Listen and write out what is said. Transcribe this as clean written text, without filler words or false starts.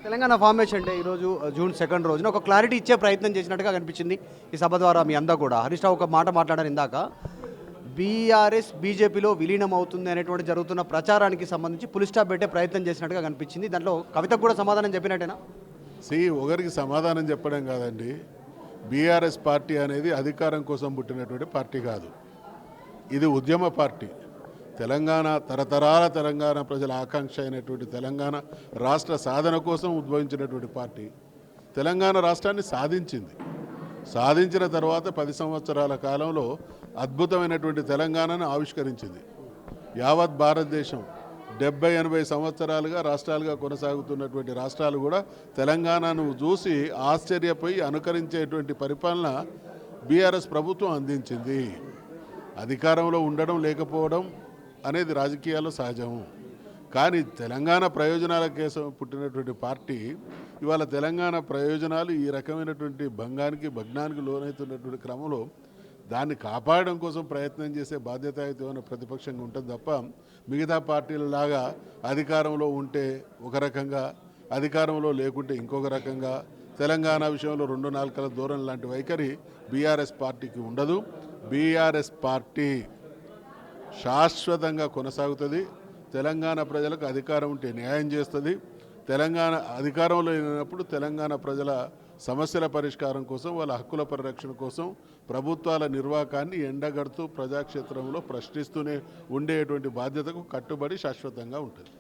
Telangana formation day ఈరోజు June 2 రోజున ఒక క్లారిటీ ఇచ్చే ప్రయత్నం చేసినట్టుగా కనిపించింది ఈ సభ ద్వారా. మీ అందా కూడా హరీష్ రావు ఒక మాట మాట్లాడారు ఇందాక, బీఆర్ఎస్ బీజేపీలో విలీనం అవుతుంది అనేటువంటి జరుగుతున్న ప్రచారానికి సంబంధించి పులి స్టాప్ పెట్టే ప్రయత్నం చేసినట్టుగా కనిపించింది. దాంట్లో కవితకు కూడా సమాధానం చెప్పినట్టేనా? ఒకరికి సమాధానం చెప్పడం కాదండి. బీఆర్ఎస్ పార్టీ అనేది అధికారం కోసం పుట్టినటువంటి పార్టీ కాదు. ఇది ఉద్యమ పార్టీ. తెలంగాణ తరతరాల తెలంగాణ ప్రజల ఆకాంక్ష అయినటువంటి తెలంగాణ రాష్ట్ర సాధన కోసం ఉద్భవించినటువంటి పార్టీ. తెలంగాణ రాష్ట్రాన్ని సాధించిన తర్వాత 10 సంవత్సరాల కాలంలో అద్భుతమైనటువంటి తెలంగాణను ఆవిష్కరించింది. యావత్ భారతదేశం 70-80 సంవత్సరాలుగా రాష్ట్రాలుగా కొనసాగుతున్నటువంటి రాష్ట్రాలు కూడా తెలంగాణను చూసి ఆశ్చర్యపోయి అనుకరించేటువంటి పరిపాలన బీఆర్ఎస్ ప్రభుత్వం అందించింది. అధికారంలో ఉండడం లేకపోవడం అనేది రాజకీయాల్లో సహజం. కానీ తెలంగాణ ప్రయోజనాల కోసం పుట్టినటువంటి పార్టీ ఇవాళ తెలంగాణ ప్రయోజనాలు ఈ రకమైనటువంటి భగ్నానికి లోనవుతున్నటువంటి క్రమంలో దాన్ని కాపాడడం కోసం ప్రయత్నం చేసే బాధ్యతాయుతమైన ప్రతిపక్షంగా ఉంటుంది తప్ప, మిగతా పార్టీలలాగా అధికారంలో ఉంటే ఒక రకంగా, అధికారంలో లేకుంటే ఇంకొక రకంగా, తెలంగాణ విషయంలో 2 నాలుకల దూరం లాంటి వైఖరి బీఆర్ఎస్ పార్టీకి ఉండదు. బీఆర్ఎస్ పార్టీ శాశ్వతంగా కొనసాగుతుంది. తెలంగాణ ప్రజలకు అధికారం ఉంటే న్యాయం చేస్తుంది. తెలంగాణ అధికారంలో లేనప్పుడు తెలంగాణ ప్రజల సమస్యల పరిష్కారం కోసం, వాళ్ళ హక్కుల పరిరక్షణ కోసం ప్రభుత్వాల నిర్వాహకాన్ని ఎండగడుతూ ప్రజాక్షేత్రంలో ప్రశ్నిస్తూనే ఉండేటువంటి బాధ్యతకు కట్టుబడి శాశ్వతంగా ఉంటుంది.